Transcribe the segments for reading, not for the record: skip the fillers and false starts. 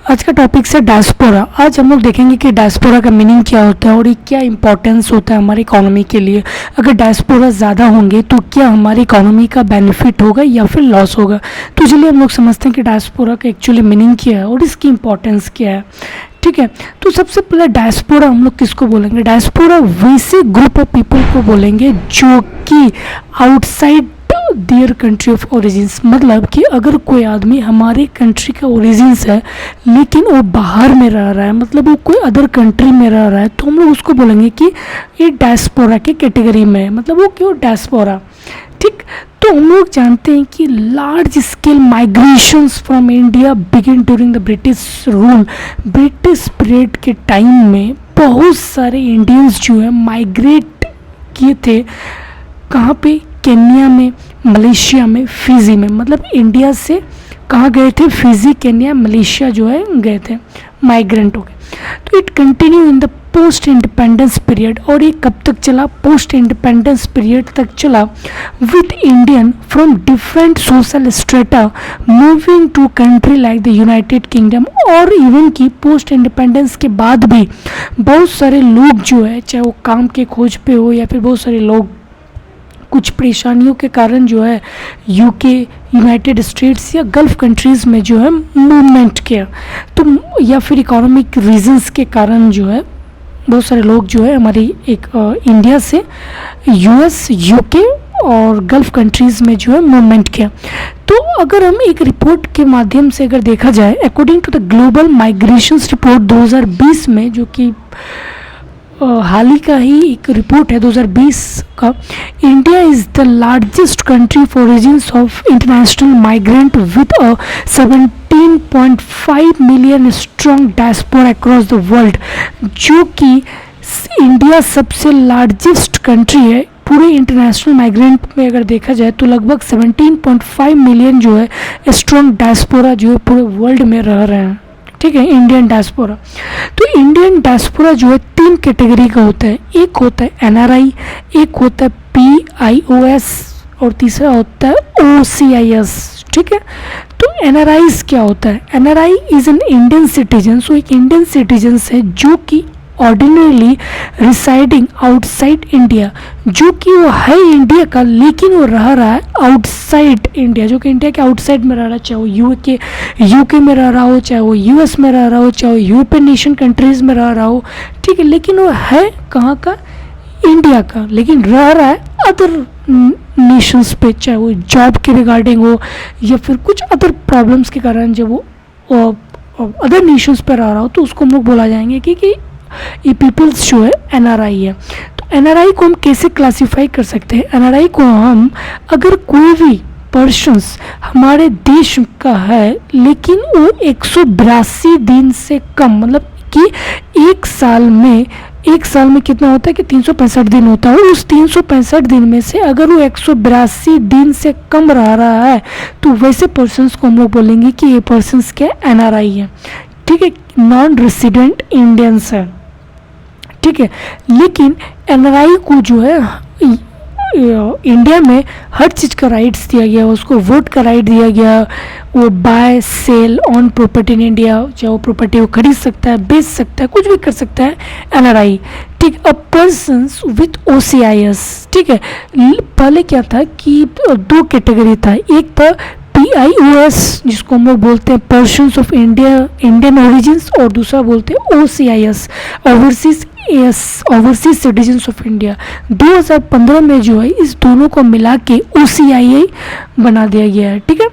आज का टॉपिक है डायस्पोरा। आज हम लोग देखेंगे कि डायस्पोरा का मीनिंग क्या होता है और ये क्या इंपॉर्टेंस होता है हमारी इकोनॉमी के लिए। अगर डायस्पोरा ज़्यादा होंगे तो क्या हमारी इकोनॉमी का बेनिफिट होगा या फिर लॉस होगा। तो चलिए हम लोग समझते हैं कि डायस्पोरा का एक्चुअली मीनिंग क्या है और इसकी इंपॉर्टेंस क्या है। ठीक है, तो सबसे पहले डायस्पोरा हम लोग किसको बोलेंगे। डायस्पोरा वैसे ग्रुप ऑफ पीपल को बोलेंगे जो कि outside their country of origins, मतलब कि अगर कोई आदमी हमारे कंट्री का ओरिजिन्स है लेकिन वो बाहर में रह रहा है, मतलब वो कोई अदर कंट्री में रह रहा है, तो हम लोग उसको बोलेंगे कि ये डायस्पोरा के कैटेगरी में है, मतलब वो क्यों डायस्पोरा। ठीक, तो हम लोग जानते हैं कि large scale migrations from India begin during the British rule. British period के टाइम में बहुत सारे इंडियंस जो है माइग्रेट किए थे। कहाँ पे? केन्या में, मलेशिया में, फिजी में, मतलब इंडिया से कहाँ गए थे? फिजी, केन्या, मलेशिया जो है गए थे, माइग्रेंट हो गए। तो it continue in the post independence period, और ये कब तक चला? पोस्ट इंडिपेंडेंस पीरियड तक चला, with Indian from different social strata moving to country like the United Kingdom. और इवन की पोस्ट इंडिपेंडेंस के बाद भी बहुत सारे लोग जो है, चाहे वो काम के खोज पे हो या फिर बहुत सारे लोग कुछ परेशानियों के कारण जो है यूके, यूनाइटेड स्टेट्स या गल्फ कंट्रीज़ में जो है मूवमेंट किया, तो या फिर इकोनॉमिक रीजंस के कारण जो है बहुत सारे लोग जो है हमारी एक इंडिया से यूएस, यूके और गल्फ कंट्रीज़ में जो है मूवमेंट किया। तो अगर हम एक रिपोर्ट के माध्यम से अगर देखा जाए, according to the global migrations report 2020 में, जो कि हाल ही का ही एक रिपोर्ट है 2020 का, India is the largest country for origins of international migrant with a 17.5 million strong diaspora across the world. जो कि इंडिया सबसे लार्जेस्ट कंट्री है पूरे इंटरनेशनल माइग्रेंट में। अगर देखा जाए तो लगभग 17.5 मिलियन जो है स्ट्रॉन्ग डायस्पोरा जो है पूरे वर्ल्ड में रह रहे हैं। ठीक है, इंडियन डायस्पोरा। तो इंडियन डायस्पोरा जो है 3 कैटेगरी का होता है। एक होता है एनआरआई, एक होता है पीआईओएस और तीसरा होता है ओसीआईएस। ठीक है, तो एनआरआईज क्या होता है? NRI is an Indian citizen, so एक इंडियन सिटीजन है जो कि ऑर्डिनरली रिसाइडिंग आउटसाइड इंडिया, जो कि वो है इंडिया का लेकिन वो रह रहा है आउटसाइड इंडिया, जो कि इंडिया के आउटसाइड में रह रहा है, चाहे वो यूके में रह रहा हो, चाहे वो यूएस में रह रहा हो, चाहे वो यूरोपियन नेशन कंट्रीज़ में रह रहा हो। ठीक है, लेकिन वो है कहाँ का? इंडिया का, लेकिन रह रहा है अदर नेशंस पे, चाहे वो जॉब के रिगार्डिंग हो या फिर कुछ अदर प्रॉब्लम्स के कारण जब वो अदर नेशंस पे रह रहा हो, तो उसको हम लोग बोला जाएंगे कि ये पीपल्स जो है एनआरआई है। तो एनआरआई को हम कैसे क्लासिफाई कर सकते हैं? एनआरआई को हम, अगर कोई भी पर्सन्स हमारे देश का है लेकिन वो 182 दिन से कम, मतलब कि एक साल में कितना होता है कि 365 दिन होता है, और उस 365 दिन में से अगर वो 182 दिन से कम रह रहा है तो वैसे पर्सन्स को हम लोग बोलेंगे कि ये पर्सन्स क्या एनआरआई है। ठीक है, नॉन रेसिडेंट इंडियंस है। ठीक है, लेकिन एनआरआई को जो है इंडिया में हर चीज़ का राइट्स दिया गया, उसको वोट का राइट दिया गया, वो buy sell on property in India, चाहे वो प्रॉपर्टी वो खरीद सकता है, बेच सकता है, कुछ भी कर सकता है एनआरआई। ठीक, अ पर्सन्स विथ ओसीआईएस। ठीक है, पहले क्या था कि 2 कैटेगरी था, एक था पीआईओएस जिसको हम लोग बोलते हैं पर्सन्स ऑफ इंडियन ओरिजिन्स, और दूसरा बोलते हैं ओसीआईएस, ओवरसीज सिटीजन्स ऑफ इंडिया। 2015 में जो है इस दोनों को मिला के ओसीआईए बना दिया गया है। ठीक है,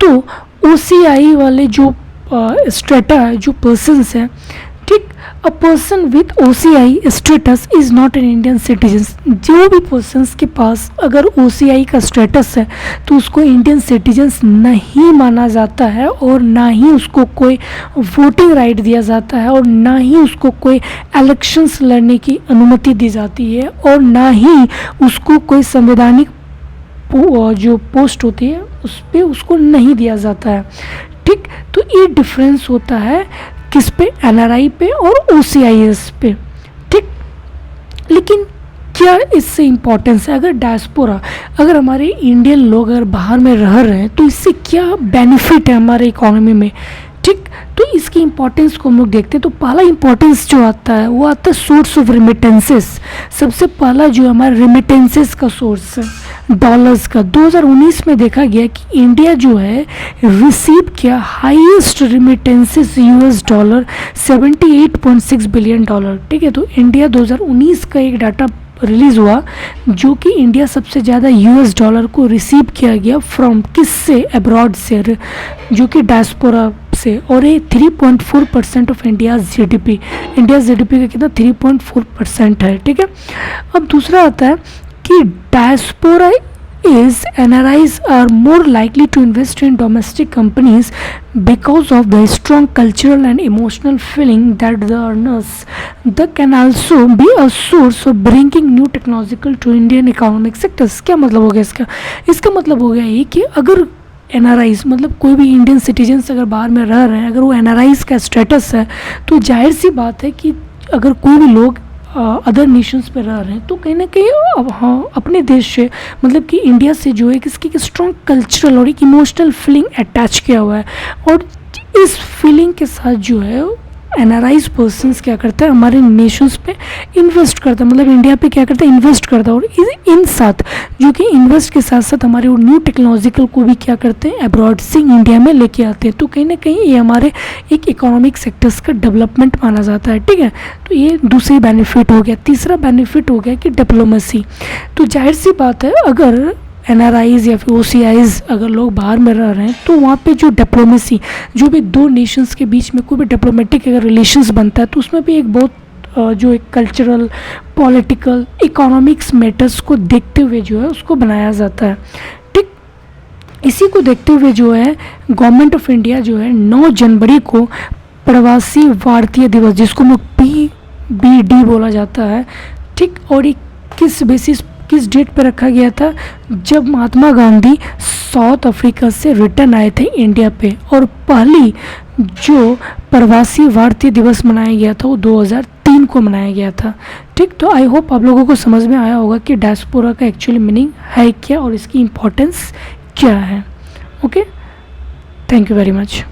तो ओसीआई वाले जो स्ट्रेटा है, जो पर्सन्स हैं, ठीक, a person with OCI status is not an Indian citizen. जो भी पर्सन्स के पास अगर ओसीआई का स्टेटस है तो उसको इंडियन सिटीजन्स नहीं माना जाता है, और ना ही उसको कोई वोटिंग राइट दिया जाता है, और ना ही उसको कोई इलेक्शंस लड़ने की अनुमति दी जाती है, और ना ही उसको कोई संवैधानिक जो पोस्ट होती है उस पर उसको नहीं दिया जाता है। ठीक, तो ये डिफरेंस होता है किस पे? एनआरआई पे और ओसीआईएस पे। ठीक, लेकिन क्या इससे इम्पोर्टेंस है? अगर डायस्पोरा, अगर हमारे इंडियन लोग अगर बाहर में रह रहे हैं तो इससे क्या बेनिफिट है हमारे इकोनॉमी में? ठीक। तो इसकी इंपॉर्टेंस को हम लोग देखते हैं। तो पहला इंपॉर्टेंस जो आता है वो आता है सोर्स ऑफ रिमिटेंसेस। सबसे पहला जो हमारा रिमिटेंसेस का सोर्स है डॉलर्स का, 2019 में देखा गया कि इंडिया जो है रिसीव किया highest remittances US dollar 78.6 billion dollar. ठीक है, तो इंडिया 2019 का एक डाटा रिलीज़ हुआ जो कि इंडिया सबसे ज़्यादा यूएस डॉलर को रिसीव किया गया फ्रॉम किससे, अब्रॉड से, जो कि डायस्पोरा से। और ये 3.4% of India's GDP, India GDP का कितना 3.4% है। ठीक है, अब दूसरा आता है कि diaspora is NRIs are more likely to invest in domestic companies because of the strong cultural and emotional feeling that the earners. That can also be a source of bringing new technological to Indian economic sectors. क्या मतलब हो गया इसका? इसका मतलब हो गया ये कि अगर NRIs मतलब कोई भी इंडियन सिटीजन्स अगर बाहर में रह रहे हैं, अगर वो NRIs का स्टेटस है, तो जाहिर सी बात है कि अगर कोई भी लोग अदर नेशंस पे रह रहे हैं तो कहीं ना कहीं अब हाँ अपने देश से मतलब कि इंडिया से जो है किसकी स्ट्रॉन्ग कल्चरल और एक इमोशनल फीलिंग अटैच किया हुआ है। और इस फीलिंग के साथ जो है NRIs पर्सनस क्या करता है, हमारे नेशंस पे इन्वेस्ट करता है, मतलब इंडिया पे क्या करता है, इन्वेस्ट करता है। और इन साथ जो कि इन्वेस्ट के साथ साथ हमारे वो न्यू टेक्नोलॉजिकल को भी क्या करते हैं, अब्रॉड से इंडिया में लेके आते हैं। तो कहीं ना कहीं ये हमारे एक इकोनॉमिक सेक्टर्स का डेवलपमेंट माना जाता है। ठीक है, तो ये दूसरी बेनिफिट हो गया। तीसरा बेनिफिट हो गया कि डिप्लोमेसी। तो जाहिर सी बात है अगर NRIs या फिर OCIs अगर लोग बाहर में रह रहे हैं तो वहाँ पे जो डिप्लोमेसी, जो भी दो नेशंस के बीच में कोई भी डिप्लोमेटिक अगर रिलेशंस बनता है तो उसमें भी एक बहुत जो एक कल्चरल, पॉलिटिकल, इकोनॉमिक्स मैटर्स को देखते हुए जो है उसको बनाया जाता है। ठीक, इसी को देखते हुए जो है गवर्नमेंट ऑफ इंडिया जो है 9 जनवरी को प्रवासी भारतीय दिवस, जिसको PBD बोला जाता है, ठीक, और ये किस डेट पर रखा गया था, जब महात्मा गांधी साउथ अफ्रीका से रिटर्न आए थे इंडिया पे। और पहली जो प्रवासी भारतीय दिवस मनाया गया था वो 2003 को मनाया गया था। ठीक, तो आई होप आप लोगों को समझ में आया होगा कि डायस्पोरा का एक्चुअली मीनिंग है क्या और इसकी इम्पोर्टेंस क्या है। Okay, thank you very much.